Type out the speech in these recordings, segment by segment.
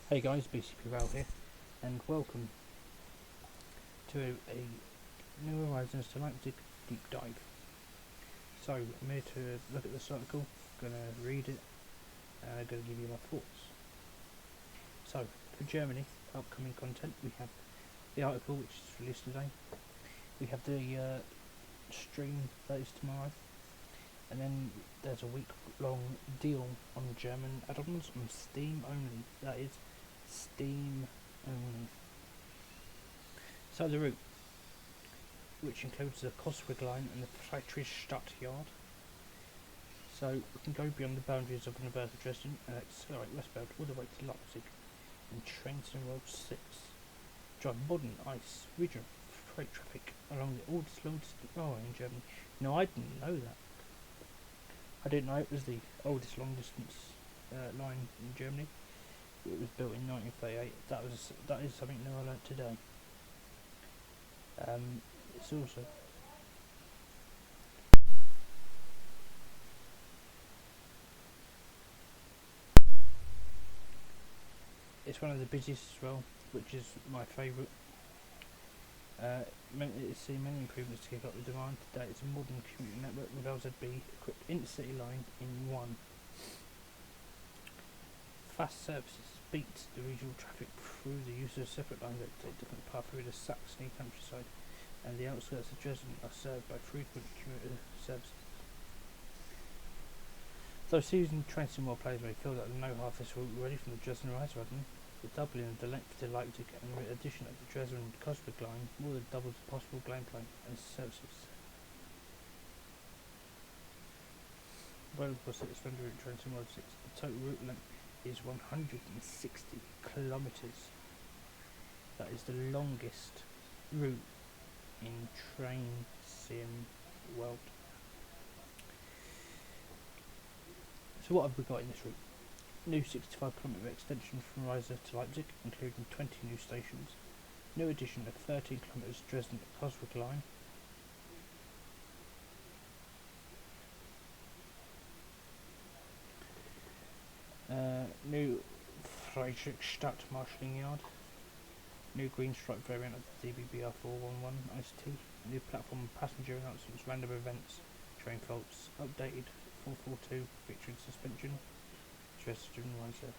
Hey guys, BCP Ral here, and welcome to a New Horizons to Leipzig deep dive. So, I'm here to look at this article, gonna read it, and I'm gonna give you my thoughts. So, for Germany, upcoming content, we have the article which is released today, we have the stream that is tomorrow, and then there's a week-long deal on German add-ons on Steam only, that is Steam only. So the route, which includes the Coswig line and the Friedrichstadt yard. So we can go beyond the boundaries of University of Dresden and accelerate westbound all the way to Leipzig and trains in Road 6. Drive modern ice regional freight traffic along the oldest long distance railway in Germany. No, I didn't know that. I didn't know it was the oldest long distance line in Germany. It was built in 1938. That is something new I learnt today. It's also it's one of the busiest as well, which is my favourite. It's seen many improvements to keep up with demand. Today it's a modern commuter network with LZB equipped intercity line in one. Fast services beat the regional traffic through the use of separate lines that take different paths through the Saxony countryside, and the outskirts of Dresden are served by frequent commuter services. Though seasoned Train-Sim-World players may feel that they know half this route already from the Dresden Rise Run, the doubling of the length to Leipzig and the addition of the Dresden Coswig line more than doubles the possible gameplay and services. Well, of course, it's Vendor Route Train-Sim-World 6. The total route length is 160 kilometres. That is the longest route in Train Sim World. So what have we got in this route? New 65km extension from Riesa to Leipzig, including 20 new stations. New addition of 13km Dresden Coswig line. New Friedrichstadt marshalling yard. New green stripe variant of the DBBR 411 ICT. New platform and passenger announcements, random events, train faults, updated 442 featuring suspension. Dresden Riesa.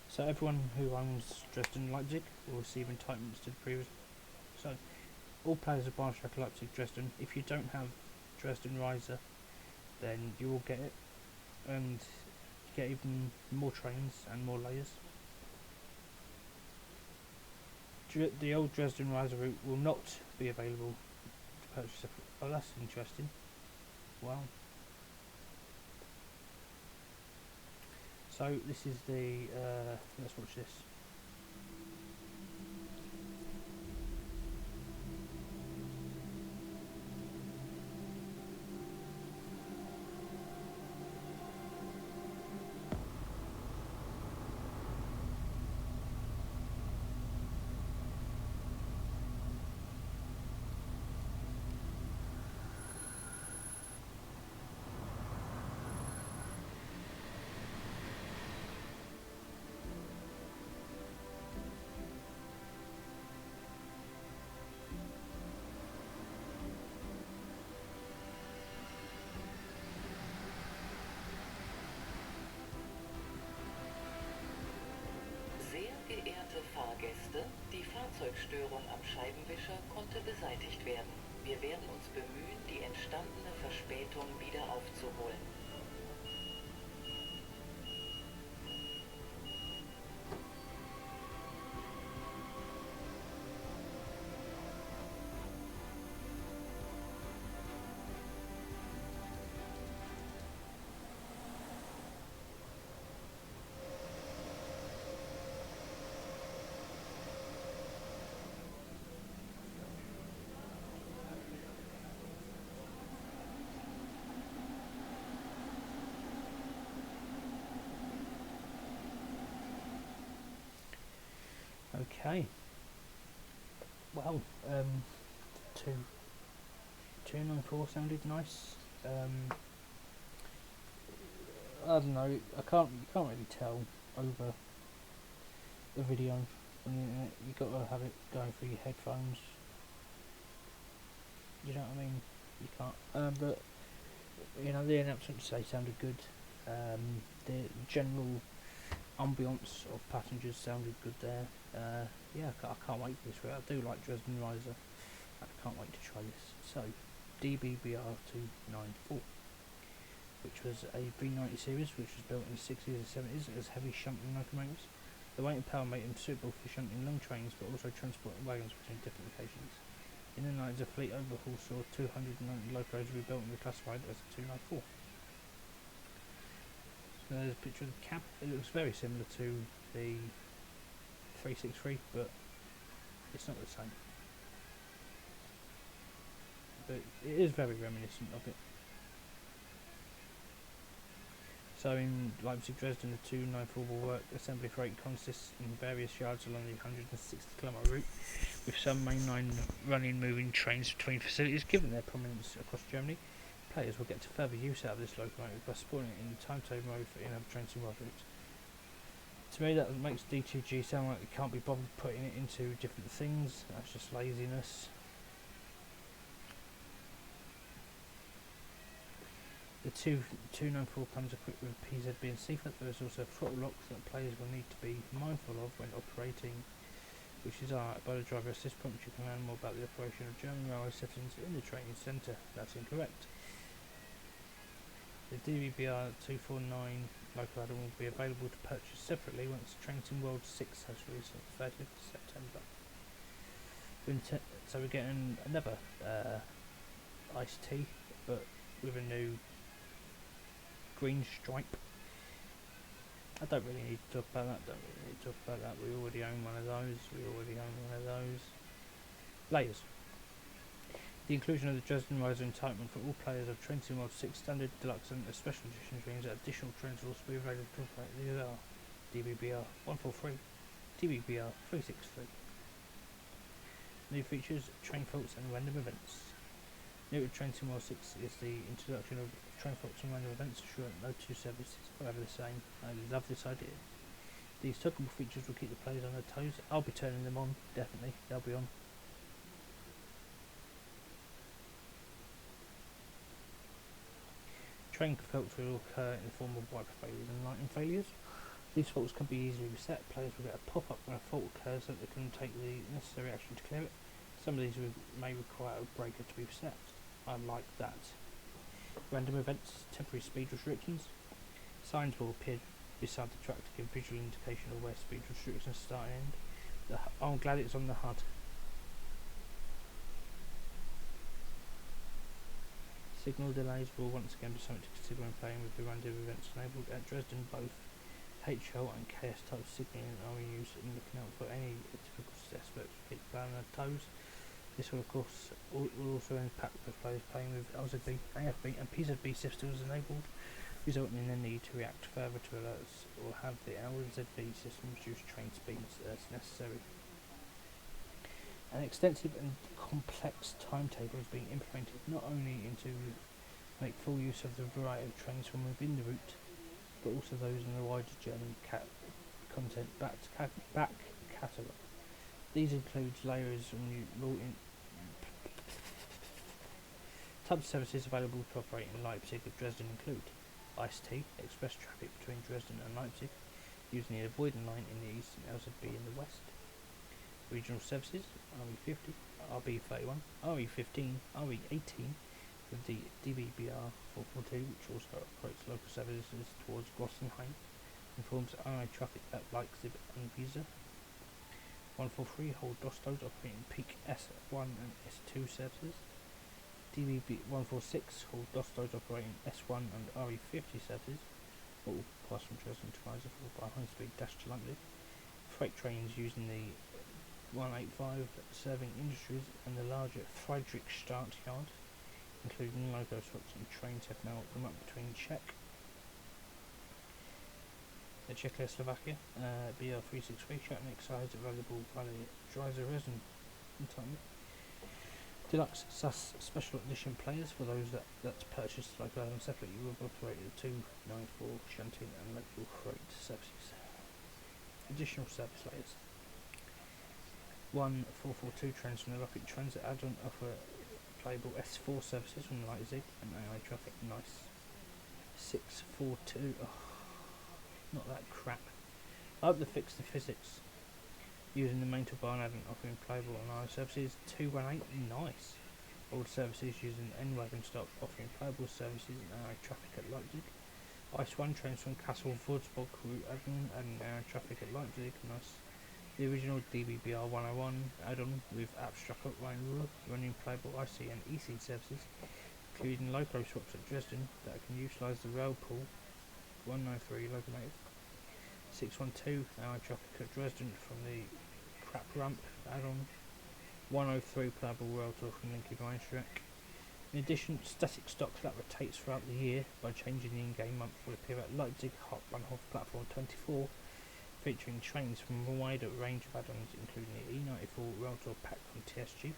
So everyone who owns Dresden Leipzig will receive entitlements to the previous. So all players of Bahnstrecke Leipzig Dresden, if you don't have Dresden Riesa, then you will get it, and get even more trains and more layers. The old Dresden Riesa route will not be available to purchase. Oh, that's interesting. Wow. So this is the. Let's watch this. Sehr geehrte Fahrgäste, die Fahrzeugstörung am Scheibenwischer konnte beseitigt werden. Wir werden uns bemühen, die entstandene Verspätung wieder aufzuholen. Okay. Well, 294 sounded nice. I don't know. You can't really tell over the video on the internet. You got to have it going through your headphones. You know what I mean? You can't. But you know, the announcements they sounded good. The general ambience of passengers sounded good there. Yeah, I can't wait for this. I do like Dresden Riser. I can't wait to try this. So, DBBR 294, which was a V90 series which was built in the 60s and 70s as heavy shunting locomotives. The weight and power made them suitable for shunting long trains, but also transporting wagons between different locations. In the 90s, a fleet overhaul saw 290 locomotives rebuilt and reclassified as a 294. So there's a picture of the cab. It looks very similar to the 363, but it's not the same. But it is very reminiscent of it. So in Leipzig, Dresden, the 294 will work assembly freight consists in various yards along the 160km route, with some mainline running moving trains between facilities. Given their prominence across Germany, players will get to further use out of this locomotive by sporting it in timetable mode for in-hub trains and routes. To me, that makes D2G sound like they can't be bothered putting it into different things. That's just laziness. The 294 comes equipped with PZB and CFAT. There is also throttle locks that players will need to be mindful of when operating, which is by the driver assist prompt. You can learn more about the operation of German railway settings in the training centre. That's incorrect. The DBBR 249 locomotive will be available to purchase separately once Training World 6 has released on the 30th of September. So we're getting another iced tea, but with a new green stripe. I don't really need to talk about that. We already own one of those. Layers. The inclusion of the Dresden Riser entitlement for all players of Training World 6 Standard, Deluxe and Special Edition means that additional trains will also be available to operate. These are DBBR 143, DBBR 363. New features, train faults and random events. New to Training World 6 is the introduction of train faults and random events, sure no two services are ever the same. I love this idea. These tuggable features will keep the players on their toes. I'll be turning them on, definitely, they'll be on. Train faults will occur in the form of wiper failures and lighting failures. These faults can be easily reset. Players will get a pop-up when a fault occurs so that they can take the necessary action to clear it. Some of these may require a breaker to be reset. I like that. Random events, temporary speed restrictions. Signs will appear beside the track to give visual indication of where speed restrictions start and end. I'm glad it's on the HUD. Signal delays will once again be something to consider when playing with the random events enabled at Dresden. Both HL and KS type signalling are in use in looking out for any typical aspects to keep the player on their toes. This will of course also impact with players playing with LZB, AFB and PZB systems enabled, resulting in the need to react further to alerts or have the LZB system reduce train speeds as necessary. An extensive and complex timetable is being implemented not only to make full use of the variety of trains from within the route, but also those in the wider German content back catalogue. These include layers and new routing types of services available to operate in Leipzig and Dresden include ICT, express traffic between Dresden and Leipzig, using the avoiding line in the east and LZB in the west. Regional services, RE50, RB31, RE15, RE18, with the DBBR 442, which also operates local services towards Grossenheim, informs RI traffic at Leipzig and Wiese. 143 hold Dostos operating peak S1 and S2 services. DBB 146 hold Dostos operating S1 and RE50 services, all pass from Dresden to Wiese followed by high-speed dash to Leipzig. Freight trains using the 185 serving industries and the larger Friedrichstadt yard, including logo swaps and trains have now come up between Czechoslovakia, BR363 shuttle exercise available by the Dreiser Resin entitlement. Deluxe SAS Special Edition players for those that's purchased local items separately will be operated at 294 shunting and local freight services. Additional service layers. 1442 trains from the Rapid Transit add-on offer playable S4 services from Leipzig and AI traffic. Nice. 642. Oh, not that crap. I hope they fix the physics. Using the main toolbar and add-on offering playable online services. 218. Nice. All services using N-Wagon stock offering playable services and AI traffic at Leipzig. Ice 1 trains from Castle Würzburg route add-on and AI traffic at Leipzig. Nice. The original DBBR 101 add-on with abstract outline rule running playable IC and EC services, including loco swaps at Dresden that can utilise the rail pool 193 locomotive. 612 AI traffic at Dresden from the crap ramp add-on. 103 playable rail tour from Linky Track. In addition, static stock that rotates throughout the year by changing the in-game month will appear at Leipzig Hauptbahnhof Platform 24, featuring trains from a wider range of add-ons including the E94 rail tour pack from TSG.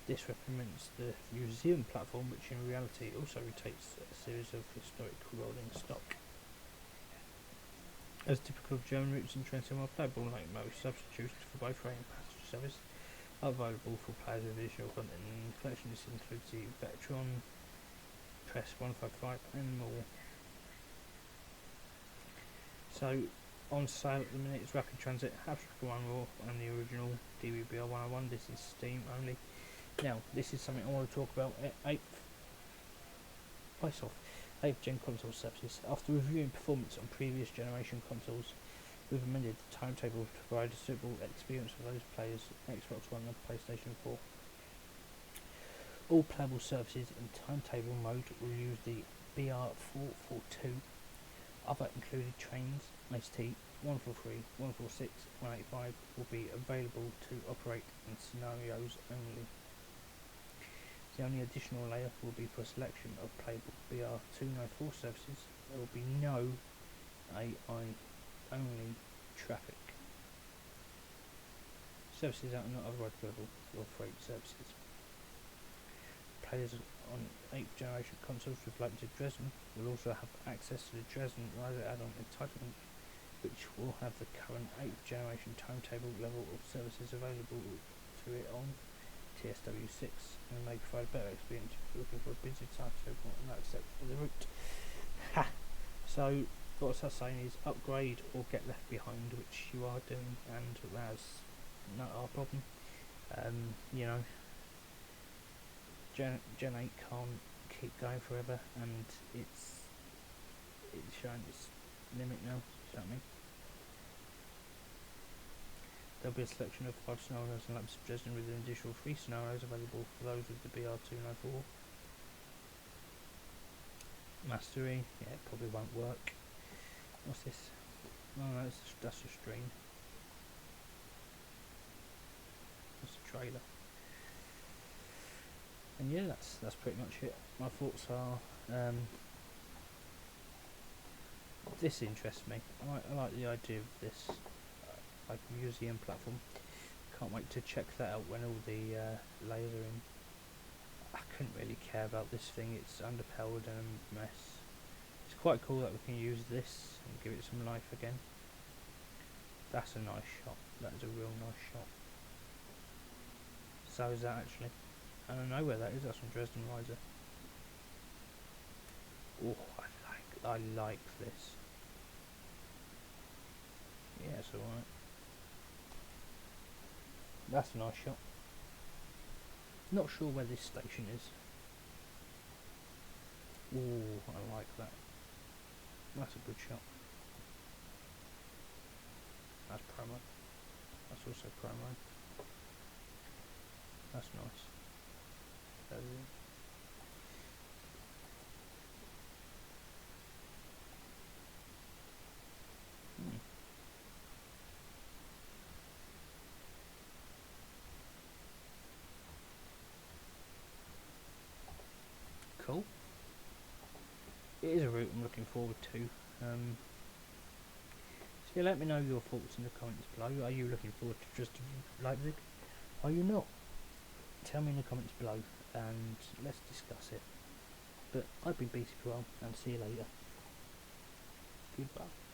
This represents the museum platform, which in reality also rotates a series of historic rolling stock. As typical of German routes and trains are playable, like most substitutes for both rail and passenger service are available for players with additional content in the collection. This includes the Vectron, Press 155 and more. So on sale at the minute is Rapid Transit, Abstract 1 Raw and the original DBBR 101. This is Steam only. Now this is something I want to talk about at 8th gen console services. After reviewing performance on previous generation consoles, we've amended the timetable to provide a suitable experience for those players Xbox One and PlayStation 4. All playable services in timetable mode will use the BR442. Other included trains, ICT, 143, 146, 185 will be available to operate in scenarios only. The only additional layer will be for selection of playable BR294 services. There will be no AI only traffic. Services that are not otherwise available for freight services. Players on 8th generation consoles with Leipzig Dresden will also have access to the Dresden Riser add-on entitlement, which will have the current 8th generation timetable level of services available to it on TSW6 and may provide a better experience if you're looking for a busy timetable and that set for the route. Ha! So what that's saying is upgrade or get left behind, which you are doing, and that's not our problem. You know, Gen 8 can't keep going forever, and it's showing its limit now. You know what I mean? There will be a selection of 5 scenarios in Leipzig Dresden with an additional 3 scenarios available for those with the BR294. Mastery, yeah, it probably won't work. What's this? Oh no, that's a stream. That's a trailer. And yeah, that's pretty much it. My thoughts are, this interests me. I like the idea of this, like museum platform. Can't wait to check that out when all the layers are in. I couldn't really care about this thing. It's underpowered and a mess. It's quite cool that we can use this and give it some life again. That's a nice shot. That is a real nice shot. So is that actually. I don't know where that is. That's from Dresden Riser. Oh, I like this. Yeah, it's alright. That's a nice shot. Not sure where this station is. Oh, I like that. That's a good shot. That's promo. That's also promo. That's nice. Cool. It is a route I'm looking forward to. So yeah, let me know your thoughts in the comments below. Are you looking forward to Dresden Leipzig? Are you not? tell me in the comments below and let's discuss it. But I've been BC Pro and see you later. Goodbye.